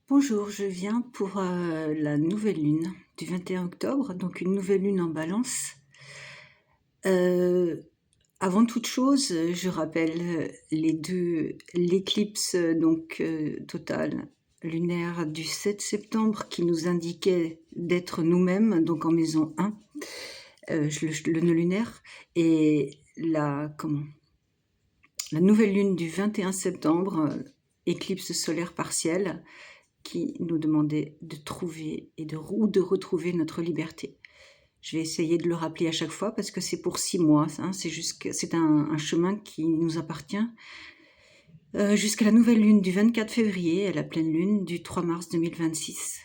Bonjour, je viens pour la nouvelle lune du 21 octobre, donc une nouvelle lune en balance. Euh, Avant toute chose, je rappelle l'éclipse totale lunaire du 7 septembre qui nous indiquait d'être nous-mêmes, donc en maison 1, le nœud lunaire, et la nouvelle lune du 21 septembre, éclipse solaire partielle, qui nous demandait de trouver ou de retrouver notre liberté. Je vais essayer de le rappeler à chaque fois parce que c'est pour 6 mois, hein, c'est un chemin qui nous appartient jusqu'à la nouvelle lune du 24 février et la pleine lune du 3 mars 2026.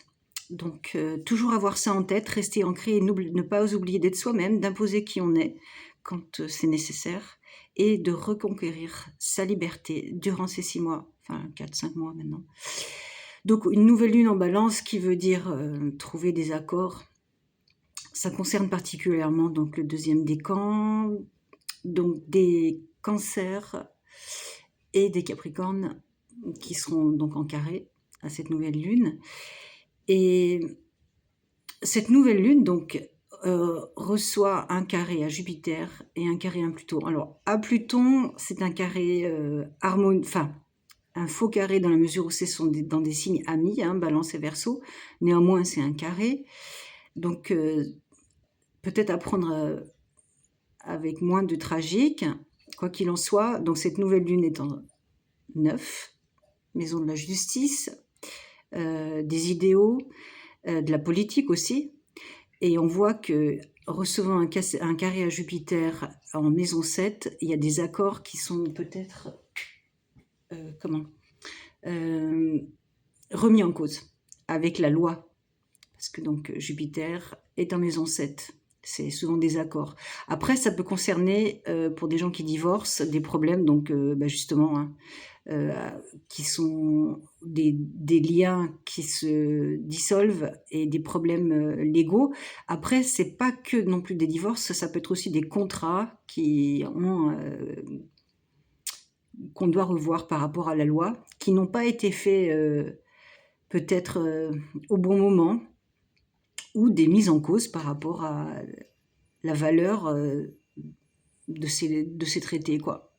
Donc toujours avoir ça en tête, rester ancré et ne pas oublier d'être soi-même, d'imposer qui on est quand c'est nécessaire et de reconquérir sa liberté durant ces 6 mois, enfin 4-5 mois maintenant. Donc une nouvelle lune en balance qui veut dire trouver des accords. Ça concerne particulièrement donc le deuxième décan, donc des cancers et des capricornes qui seront donc en carré à cette nouvelle lune. Et cette nouvelle lune donc reçoit un carré à Jupiter et un carré à Pluton. Alors à Pluton, c'est un carré un faux carré dans la mesure où c'est dans des signes amis, hein, Balance et Verseau. Néanmoins, c'est un carré. Donc, peut-être à prendre avec moins de tragique, quoi qu'il en soit. Donc, cette nouvelle lune est en 9, maison de la justice, des idéaux, de la politique aussi. Et on voit que recevant un carré à Jupiter en maison 7, il y a des accords qui sont peut-être remis en cause avec la loi. Parce que donc Jupiter est en maison 7. C'est souvent des accords. Après, ça peut concerner, pour des gens qui divorcent, des problèmes, donc justement, hein, qui sont des liens qui se dissolvent et des problèmes légaux. Après, c'est pas que non plus des divorces, ça peut être aussi des contrats qu'on doit revoir par rapport à la loi, qui n'ont pas été faits peut-être au bon moment, ou des mises en cause par rapport à la valeur de ces traités, quoi.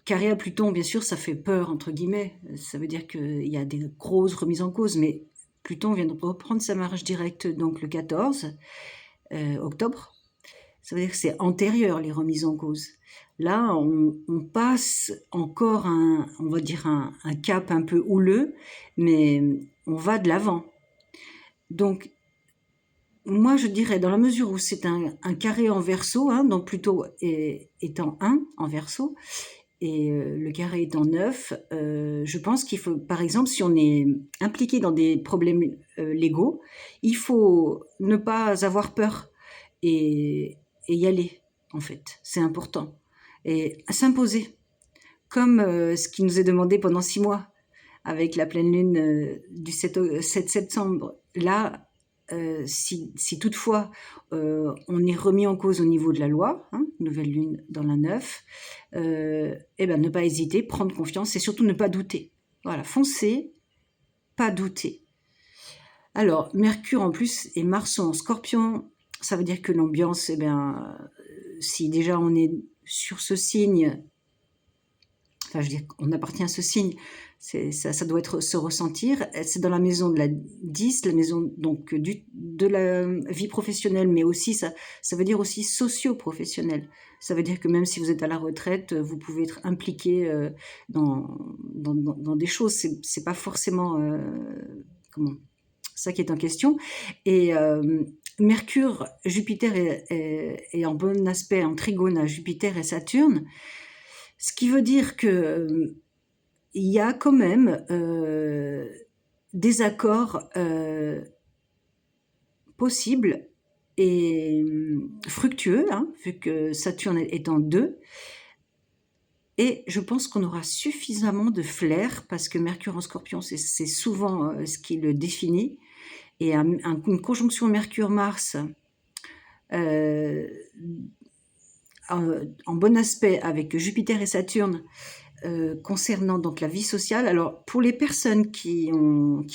Carré à Pluton, bien sûr, ça fait peur, entre guillemets. Ça veut dire qu'il y a des grosses remises en cause, mais Pluton vient de reprendre sa marche directe donc le 14 octobre. Ça veut dire que c'est antérieur, les remises en cause. Là, on passe encore on va dire un cap un peu houleux, mais on va de l'avant. Donc, moi, je dirais, dans la mesure où c'est un carré en Verseau, hein, donc plutôt étant 1 en Verseau, et le carré étant 9, je pense qu'il faut, par exemple, si on est impliqué dans des problèmes légaux, il faut ne pas avoir peur et y aller, en fait. C'est important. Et s'imposer, comme ce qui nous est demandé pendant 6 mois, avec la pleine lune du 7 septembre. Là, si toutefois on est remis en cause au niveau de la loi, hein, nouvelle lune dans la 9, ne pas hésiter, prendre confiance et surtout ne pas douter. Voilà, foncer, pas douter. Alors, Mercure en plus et Mars sont en Scorpion, ça veut dire que l'ambiance, si déjà on est sur ce signe, enfin je veux dire qu'on appartient à ce signe, ça doit se ressentir. C'est dans la maison de la 10, la maison donc de la vie professionnelle, mais aussi ça veut dire aussi socio-professionnel. Ça veut dire que même si vous êtes à la retraite, vous pouvez être impliqué dans des choses. C'est pas forcément ça qui est en question. Et Mercure, Jupiter est en bon aspect, en trigone à Jupiter et Saturne. Ce qui veut dire que il y a quand même des accords possibles et fructueux, hein, vu que Saturne est en 2. Et je pense qu'on aura suffisamment de flair, parce que Mercure en Scorpion, c'est souvent ce qui le définit. Et une conjonction Mercure-Mars en bon aspect avec Jupiter et Saturne, concernant donc la vie sociale, alors pour les personnes qui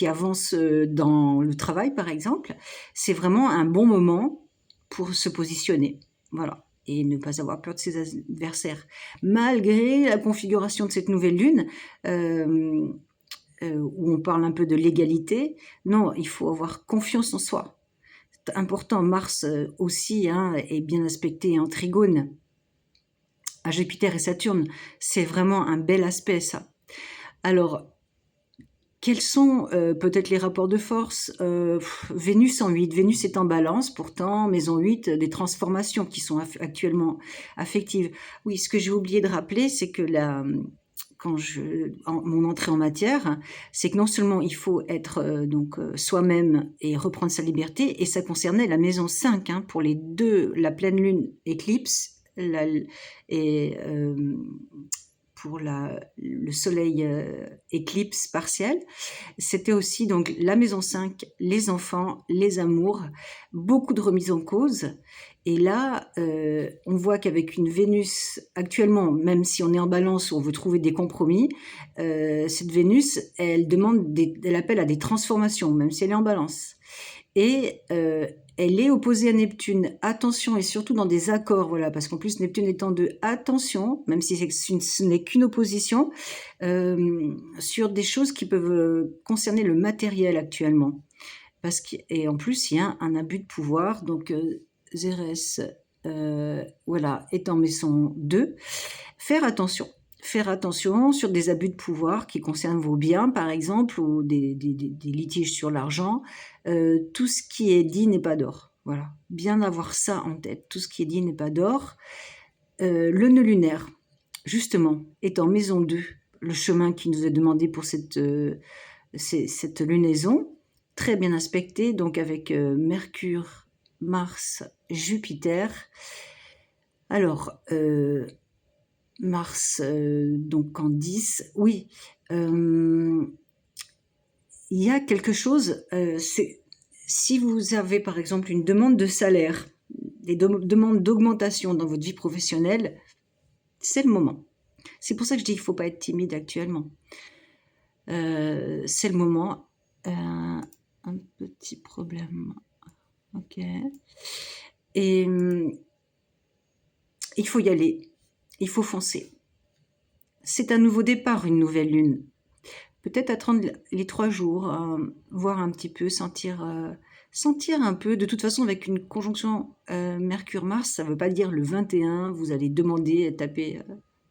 avancent dans le travail par exemple, c'est vraiment un bon moment pour se positionner. Voilà. Et ne pas avoir peur de ses adversaires. Malgré la configuration de cette nouvelle lune, où on parle un peu de l'égalité, non, il faut avoir confiance en soi. C'est important, Mars aussi est bien aspecté en trigone à Jupiter et Saturne. C'est vraiment un bel aspect, ça. Alors, quels sont peut-être les rapports de force Vénus en 8. Vénus est en balance, pourtant, maison 8, des transformations qui sont actuellement affectives. Oui, ce que j'ai oublié de rappeler, c'est que mon entrée en matière, c'est que non seulement il faut être soi-même et reprendre sa liberté, et ça concernait la maison 5, pour les deux, la pleine lune éclipse, et pour le soleil éclipse partielle. C'était aussi donc la maison 5, les enfants, les amours, beaucoup de remises en cause. Et là, on voit qu'avec une Vénus, actuellement, même si on est en balance où on veut trouver des compromis, cette Vénus, elle appelle à des transformations, même si elle est en balance. Et elle est opposée à Neptune. Attention, et surtout dans des accords, voilà, parce qu'en plus Neptune étant de attention, même si ce n'est qu'une opposition, sur des choses qui peuvent concerner le matériel actuellement. Et en plus, il y a un abus de pouvoir, donc Zérès, est en maison 2. Faire attention sur des abus de pouvoir qui concernent vos biens, par exemple, ou des litiges sur l'argent. Tout ce qui est dit n'est pas d'or. Voilà, bien avoir ça en tête. Tout ce qui est dit n'est pas d'or. Le nœud lunaire, justement, est en maison 2. Le chemin qui nous est demandé pour cette lunaison, très bien aspecté, donc avec Mercure, Mars, Jupiter. Alors, Mars, donc en 10, oui. Il y a quelque chose, si vous avez par exemple une demande de salaire, des demandes d'augmentation dans votre vie professionnelle, c'est le moment. C'est pour ça que je dis qu'il ne faut pas être timide actuellement. C'est le moment. Un petit problème. Ok. Et il faut y aller. Il faut foncer. C'est un nouveau départ, une nouvelle lune. Peut-être attendre les 3 jours, voir un petit peu, sentir un peu. De toute façon, avec une conjonction Mercure-Mars, ça ne veut pas dire le 21, vous allez demander, taper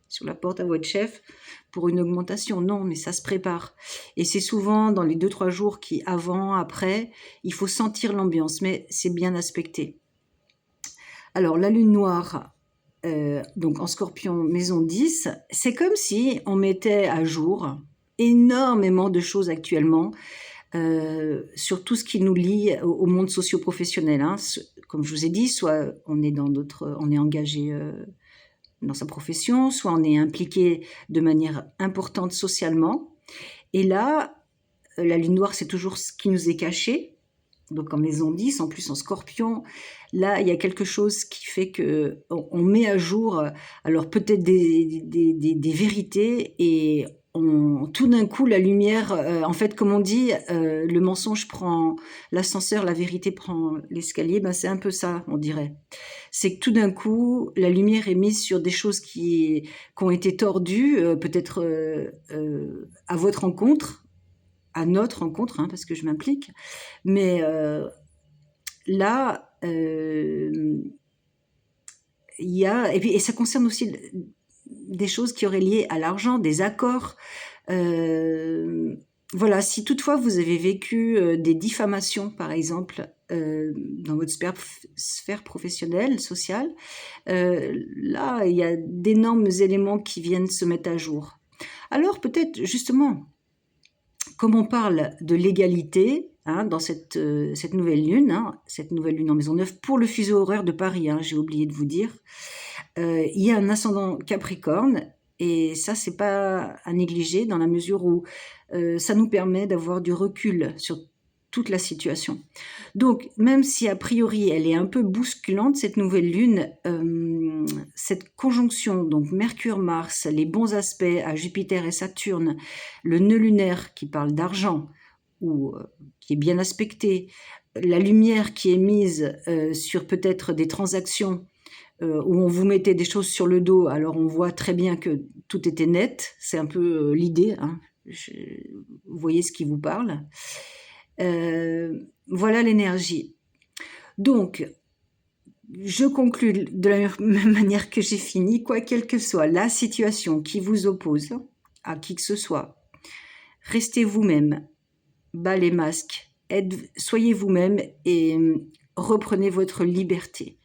sur la porte à votre chef pour une augmentation. Non, mais ça se prépare. Et c'est souvent dans les 2-3 jours avant, après, il faut sentir l'ambiance, mais c'est bien aspecté. Alors, la lune noire, donc en Scorpion, maison 10, c'est comme si on mettait à jour énormément de choses actuellement sur tout ce qui nous lie au monde socio-professionnel. Comme je vous ai dit, soit on est engagé dans sa profession, soit on est impliqué de manière importante socialement. Et là, la lune noire, c'est toujours ce qui nous est caché. Donc en maison 10, en plus en Scorpion, là il y a quelque chose qui fait que on met à jour, alors peut-être des vérités, et tout d'un coup la lumière, en fait comme on dit, le mensonge prend l'ascenseur, la vérité prend l'escalier, c'est un peu ça, on dirait. C'est que tout d'un coup la lumière est mise sur des choses qui ont été tordues, peut-être à votre rencontre, à notre rencontre, parce que je m'implique. Mais là, il y a... Et ça concerne aussi des choses qui auraient lié à l'argent, des accords. Voilà, si toutefois vous avez vécu des diffamations, par exemple, dans votre sphère professionnelle, sociale, là, il y a d'énormes éléments qui viennent se mettre à jour. Alors peut-être, justement, comme on parle de l'égalité dans cette nouvelle lune, cette nouvelle lune en maison 9, pour le fuseau horaire de Paris, j'ai oublié de vous dire, il y a un ascendant Capricorne, et ça, c'est pas à négliger dans la mesure où ça nous permet d'avoir du recul sur toute la situation. Donc, même si a priori elle est un peu bousculante, cette nouvelle lune, cette conjonction, donc Mercure-Mars, les bons aspects à Jupiter et Saturne, le nœud lunaire qui parle d'argent, ou qui est bien aspecté, la lumière qui est mise sur peut-être des transactions où on vous mettait des choses sur le dos, alors on voit très bien que tout était net, c'est un peu l'idée, hein. Vous voyez ce qui vous parle. Voilà l'énergie. Donc, je conclus de la même manière que j'ai fini, quelle que soit la situation qui vous oppose à qui que ce soit, restez vous-même, bas les masques, soyez vous-même et reprenez votre liberté.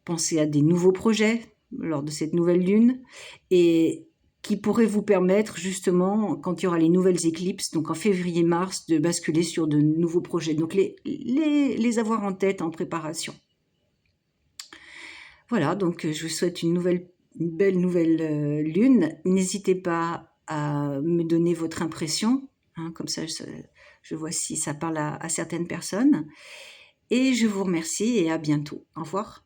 Pensez à des nouveaux projets lors de cette nouvelle lune et qui pourraient vous permettre justement, quand il y aura les nouvelles éclipses, donc en février-mars, de basculer sur de nouveaux projets. Donc les avoir en tête, en préparation. Voilà, donc je vous souhaite une belle nouvelle lune. N'hésitez pas à me donner votre impression, hein, comme ça je vois si ça parle à certaines personnes. Et je vous remercie et à bientôt. Au revoir.